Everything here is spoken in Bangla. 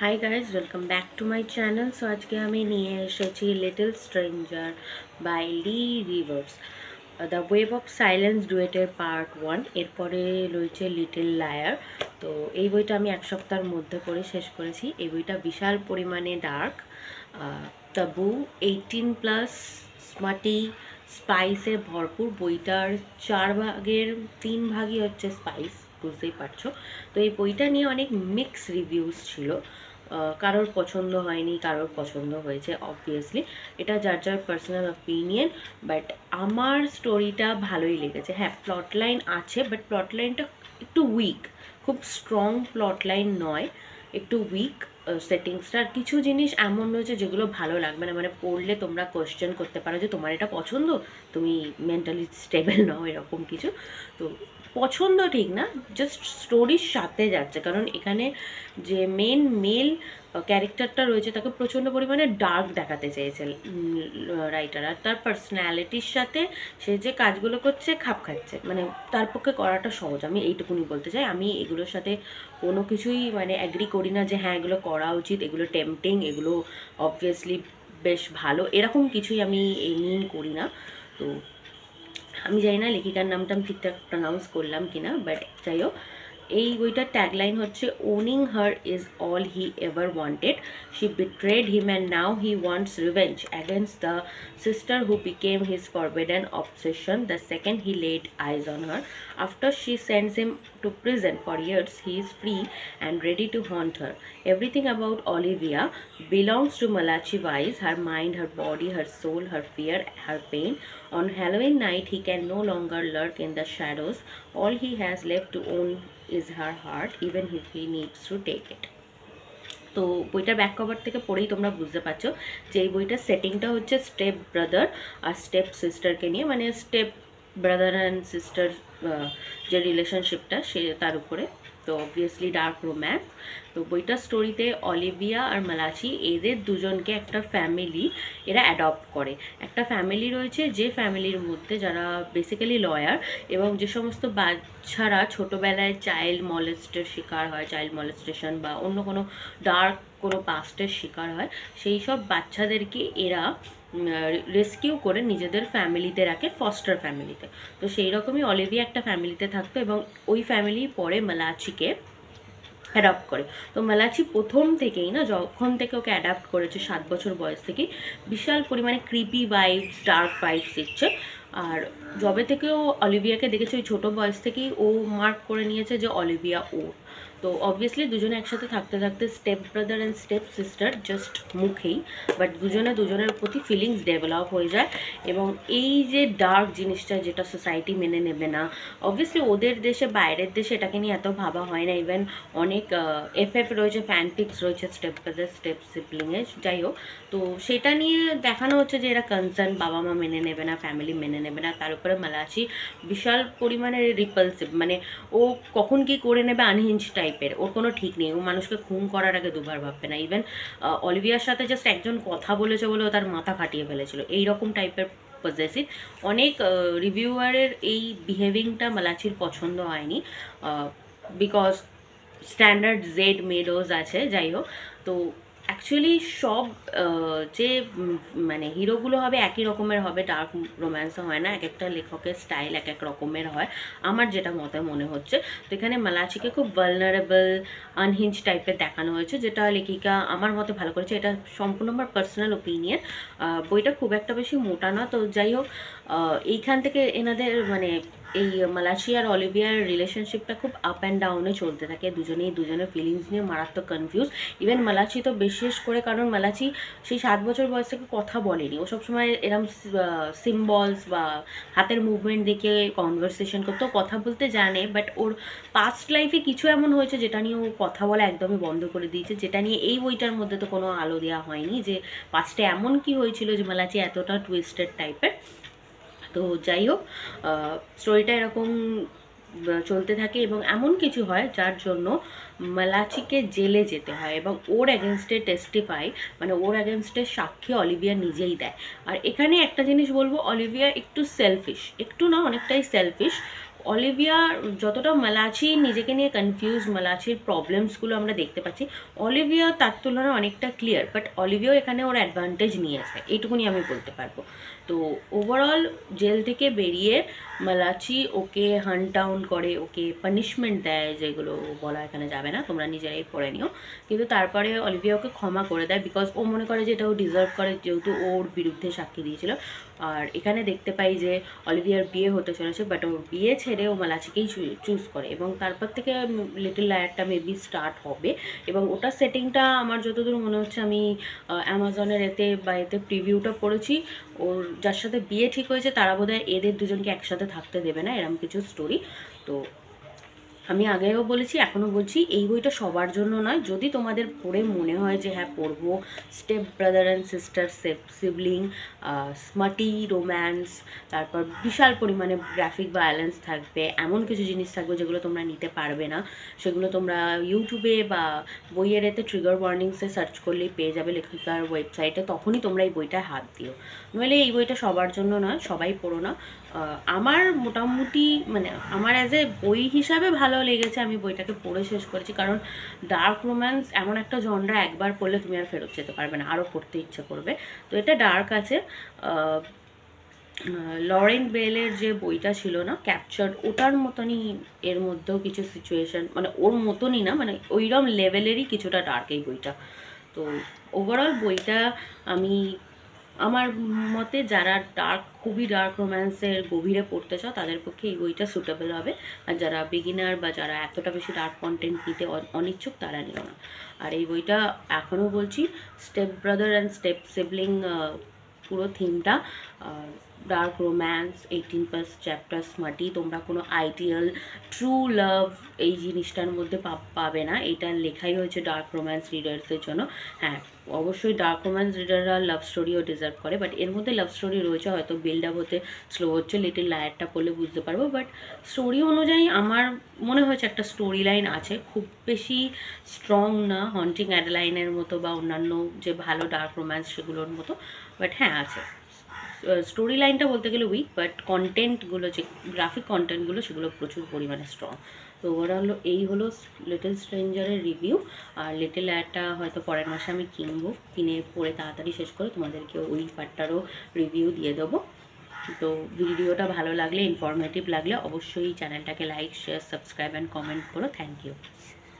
Hi guys, welcome back to my channel. So আজকে আমি নিয়ে এসেছি Little Stranger by Lee Rivers, the Wave of Silence ডুয়েটের পার্ট 1। এরপরে রয়েছে লিটল লায়ার। তো এই বইটা আমি এক সপ্তাহের মধ্যে পড়ে শেষ করেছি। এই বইটা বিশাল পরিমাণে ডার্ক, তাবু, 18+, স্মার্টি, স্পাইসে ভরপুর। বইটার 4 ভাগের 3 ভাগই হচ্ছে স্পাইস, বুঝতেই পারছো। তো এই বইটা নিয়ে অনেক মিক্স রিভিউস ছিল। কারোর পছন্দ হয়নি, কারোর পছন্দ হয়েছে। অবভিয়াসলি এটা যার যার পার্সোনাল অপিনিয়ন, বাট আমার স্টোরিটা ভালোই লেগেছে। হ্যাঁ, প্লট লাইন আছে, বাট প্লট লাইনটা একটু উইক, খুব স্ট্রং প্লট লাইন নয়, একটু উইক। সেটিংসটা কিছু জিনিস এমন রয়েছে যেগুলো ভালো লাগবে না, মানে পড়লে তোমরা কোয়েশ্চেন করতে পারো যে তোমার এটা পছন্দ, তুমি মেন্টালি স্টেবল নও, এরকম কিছু। তো পছন্দ ঠিক না, জাস্ট স্টোরির সাথে যাচ্ছে। কারণ এখানে যে মেল ক্যারেক্টারটা রয়েছে তাকে প্রচণ্ড পরিমাণে ডার্ক দেখাতে চেয়েছে রাইটার, আর তার পার্সোনালিটির সাথে সে যে কাজগুলো করছে খাপ খাচ্ছে, মানে তার পক্ষে করাটা সহজ। আমি এইটুকুনি বলতে চাই। আমি এগুলোর সাথে কোনো কিছুই মানে অ্যাগ্রি করি না যে হ্যাঁ এগুলো করা উচিত, এগুলো টেম্পটিং, এগুলো অবভিয়াসলি বেশ ভালো, এরকম কিছুই আমি মিন করি না। তো আমি জানি না লেখিকার নামটা আমি ঠিকঠাক প্রনাউন্স করলাম কিনা, বাট যাই হোক, এই বইটার ট্যাগলাইন হচ্ছে owning her is all he ever wanted, she betrayed him and now he wants revenge against the sister who became his forbidden obsession the second he laid eyes on her. After she sends him to prison for years, he is free and ready to haunt her. Everything about Olivia belongs to Malachi Weiss, her mind, her body, her soul, her fear, her pain. On Halloween night, he can no longer lurk in the shadows. All he has left to own is her heart, even if he needs to take it. তো বইটার ব্যাক কভার থেকে পড়েই তোমরা বুঝতে পারছো যে এই বইটার সেটিংটা হচ্ছে স্টেপ ব্রাদার আর স্টেপ সিস্টারকে নিয়ে, মানে স্টেপ ব্রাদার অ্যান্ড সিস্টার যে রিলেশনশিপটা সে তার উপরে। তো অবভিয়াসলি ডার্ক রোম্যান্স। তো বইটার স্টোরিতে অলিভিয়া আর মালাচি এদের দুজনকে একটা ফ্যামিলি এরা অ্যাডপ্ট করে। একটা ফ্যামিলি রয়েছে যে ফ্যামিলির মধ্যে যারা বেসিক্যালি লয়ার, এবং যে সমস্ত বাচ্চারা ছোটোবেলায় চাইল্ড মলেস্টের শিকার হয়, চাইল্ড মলেস্টেশন বা অন্য কোনো ডার্ক কোনো পাস্টের শিকার হয়, সেই সব বাচ্চাদেরকে এরা রেস্কিউ করে নিজেদের ফ্যামিলিতে রাখে, ফস্টার ফ্যামিলিতে। তো সেই রকমই অলিভিয়া একটা ফ্যামিলিতে থাকতো, এবং ওই ফ্যামিলি পরে মালাচিকে অ্যাডাপ্ট করে। তো মালাচি প্রথম থেকেই না, যখন থেকে ওকে অ্যাডাপ্ট করেছে 7 বছর বয়স থেকেই বিশাল পরিমাণে ক্রিপি ভাইবস, ডার্ক ভাইবস দিচ্ছে। আর যবে থেকে ও অলিভিয়াকে দেখেছে ওই ছোটো বয়স থেকেই ও মার্ক করে নিয়েছে যে অলিভিয়া ও। তো অবভিয়াসলি দুজনে একসাথে থাকতে থাকতে step brother and step sister just মুখেই, বাট দুজনে দুজনের প্রতি ফিলিংস ডেভেলপ হয়ে যায়। এবং এই যে ডার্ক জিনিসটা যেটা সোসাইটি মেনে নেবে না, অবভিয়াসলি ওদের দেশে, বাইরের দেশে এটাকে নিয়ে এত ভাবা হয় না। ইভেন অনেক এফএফ রয়েছে, ফ্যানফিক্স রয়েছে স্টেপ ব্রাদার স্টেপ সিবলিংয়ের, যাই হোক। তো সেটা নিয়ে দেখানো হচ্ছে যে এরা কনসার্ন, বাবা মা মেনে নেবে না, ফ্যামিলি মেনে নেবে না। তার উপরে মালাচি বিশাল পরিমাণে রিপালসিভ, মানে ও কখন কী করে নেবে আনহিঞ্জ টাইপের, ওর কোনো ঠিক নেই। ও মানুষকে খুন করার আগে দুবার ভাববে না। ইভেন অলিভিয়ার সাথে জাস্ট একজন কথা বলেছে বলে ও তার মাথা ফাটিয়ে ফেলেছিল, এইরকম টাইপের পজেসিভ। অনেক রিভিউয়ারের এই বিহেভিংটা মালাচির পছন্দ হয়নি, বিকজ স্ট্যান্ডার্ড জেড মেডোজ আছে, যাই হোক। তো অ্যাকচুয়ালি সব যে মানে হিরোগুলো হবে একই রকমের হবে, ডার্ক রোম্যান্সও হয় না, এক একটা লেখকের স্টাইল এক এক রকমের হয়, আমার যেটা মনে হচ্ছে। তো এখানে মালাচিকে খুব ভালনারেবল, আনহিঞ্জ টাইপের দেখানো হয়েছে, যেটা লেখিকা আমার মতে ভালো করেছে। এটা সম্পূর্ণ আমার পার্সোনাল ওপিনিয়ন। বইটা খুব একটা বেশি মোটা না। তো যাই হোক, এইখান থেকে এনাদের মানে এই মালাচি আর অলিভিয়ার রিলেশনশিপটা খুব আপ অ্যান্ড ডাউনে চলতে থাকে, দুজনেই দুজনের ফিলিংস নিয়ে মারাত্মক কনফিউজ। ইভেন মালাচি তো বিশেষ করে, কারণ মালাচি সেই 7 বছর বয়স থেকে কথা বলেনি, ও সবসময় এরম সিম্বলস বা হাতের মুভমেন্ট দেখে কনভারসেশন করতো, কথা বলতে জানে। বাট ওর পাস্ট লাইফে কিছু এমন হয়েছে যেটা নিয়ে ও কথা বলা একদমই বন্ধ করে দিয়েছে, যেটা নিয়ে এই বইটার মধ্যে তো কোনো আলো দেওয়া হয়নি যে পাস্টে এমন কি হয়েছিল যে মালাচি এতটা টুইস্টেড টাইপের। তো যাই হোক, স্টোরিটা এরকম চলতে থাকে, এবং এমন কিছু হয় যার জন্য মালাচিকে জেলে যেতে হয়, এবং ওর অ্যাগেনস্টে টেস্টিফাই, মানে ওর অ্যাগেনস্টে সাক্ষী অলিভিয়া নিজেই দেয়। আর এখানে একটা জিনিস বলবো, অলিভিয়া একটু সেলফিশ, একটু না অনেকটাই সেলফিশ। অলিভিয়া যতটা মালাচি নিজেকে নিয়ে কনফিউজ, মালাচির প্রবলেমসগুলো আমরা দেখতে পাচ্ছি, অলিভিয়া তার তুলনায় অনেকটা ক্লিয়ার, বাট অলিভিয়াও এখানে ওর অ্যাডভান্টেজ নিয়েছে, এইটুকুনি আমি বলতে পারবো। তো ওভারঅল জেল থেকে বেরিয়ে মালাচি ওকে হান্ট ডাউন করে, ওকে পানিশমেন্ট দেয়, যেগুলো বলা এখানে যাবে না, তোমরা নিজেরাই পড়ে নিও। কিন্তু তারপরে অলিভিয়া ওকে ক্ষমা করে দেয়, বিকজ ও মনে করে যে এটা ও ডিজার্ভ করে, যেহেতু ওর বিরুদ্ধে সাক্ষী দিয়েছিল। আর এখানে দেখতে পাই যে অলিভিয়ার বিয়ে হতে চলেছে, বাট ওর বিয়ে ছেড়ে ও মালাচিকেই চুজ করে, এবং তারপর থেকে লিটল লায়ারটা মেবি স্টার্ট হবে। এবং ওটার সেটিংটা আমার যতদূর মনে হচ্ছে, আমি অ্যামাজনের এতে প্রিভিউটা পড়েছি, ওর যার সাথে বিয়ে ঠিক হয়েছে তারা বোধহয় এদের দুজনকে একসাথে থাকতে দেবে না, এরকম কিছু স্টোরি। তো আমি আগেও বলেছি, এখনও বলছি, এই বইটা সবার জন্য নয়। যদি তোমাদের পড়ে মনে হয় যে হ্যাঁ পড়বো, step brother and sister, sibling, smarty romance, তারপর বিশাল পরিমাণে গ্রাফিক ভায়োলেন্স থাকবে, এমন কিছু জিনিস থাকবে যেগুলো তোমরা নিতে পারবে না, সেগুলো তোমরা ইউটিউবে বা বইয়ের এতে ট্রিগার ওয়ার্নিংসে সার্চ করলেই পেয়ে যাবে লেখিকার ওয়েবসাইটে, তখনই তোমরা এই বইটায় হাত দিও। নইলে এই বইটা সবার জন্য নয়, সবাই পড়ো না। আমার মোটামুটি মানে আমার অ্যাজ এ বই হিসাবে ভালো লেগেছে, আমি বইটাকে পড়ে শেষ করেছি, কারণ ডার্ক রোম্যান্স এমন একটা জনরা একবার পড়লে তুমি আর ফেরত যেতে পারবে না, আরও পড়তে ইচ্ছে করবে। তো এটা ডার্ক আছে। লরেন বেলের যে বইটা ছিল না, ক্যাপচার্ড, ওটার মতনই এর মধ্যেও কিছু সিচুয়েশন, মানে ওর মতনই না, মানে ওইরকম লেভেলেরই কিছুটা ডার্ক এই বইটা। তো ওভারঅল বইটা আমি আমার মতে যারা খুবই ডার্ক রোম্যান্সের গভীরে পড়তে চাও তাদের পক্ষে এই বইটা সুটেবল হবে, আর যারা বিগিনার বা যারা এতটা বেশি ডার্ক কন্টেন্ট নিতে অনিচ্ছুক তারা নিও না। আর এই বইটা এখনও বলছি, step brother and step sibling পুরো থিমটা, ডার্ক রোম্যান্স, 18+ চ্যাপ্টার, স্মার্টি, তোমরা কোনো আইডিয়াল ট্রু লাভ এই জিনিসটার মধ্যে পাবে না। এটা লেখাই হয়েছে ডার্ক রোম্যান্স রিডার্সের জন্য। হ্যাঁ, অবশ্যই ডার্ক রোম্যান্স রিডাররা লাভ স্টোরিও ডিজার্ভ করে, বাট এর মধ্যে লাভ স্টোরি রয়েছে, হয়তো বিল্ড আপ হতে স্লো হচ্ছে, লিটল লায়ারটা পড়লে বুঝতে পারবো, বাট স্টোরি অনুযায়ী আমার মনে হয়েছে একটা স্টোরি লাইন আছে, খুব বেশি স্ট্রং না হন্টিং অ্যাডেলাইনের মতো বা অন্যান্য যে ভালো ডার্ক রোম্যান্স সেগুলোর মতো, বাট হ্যাঁ আছে। স্টোরি লাইনটা বলতে গেলে উইক, বাট কন্টেন্টগুলো যে গ্রাফিক কন্টেন্টগুলো সেগুলো প্রচুর পরিমাণে স্ট্রং। তো ওভারঅল এই হলো লিটল স্ট্রেঞ্জারের রিভিউ। আর লিটল লায়ারটা হয়তো পরের মাসে আমি কিনে পড়ে তাড়াতাড়ি শেষ করে তোমাদেরকে ওই পার্টটারও রিভিউ দিয়ে দেবো। তো ভিডিওটা ভালো লাগলে, ইনফরমেটিভ লাগলে অবশ্যই চ্যানেলটাকে like, share, subscribe and comment করো। Thank you.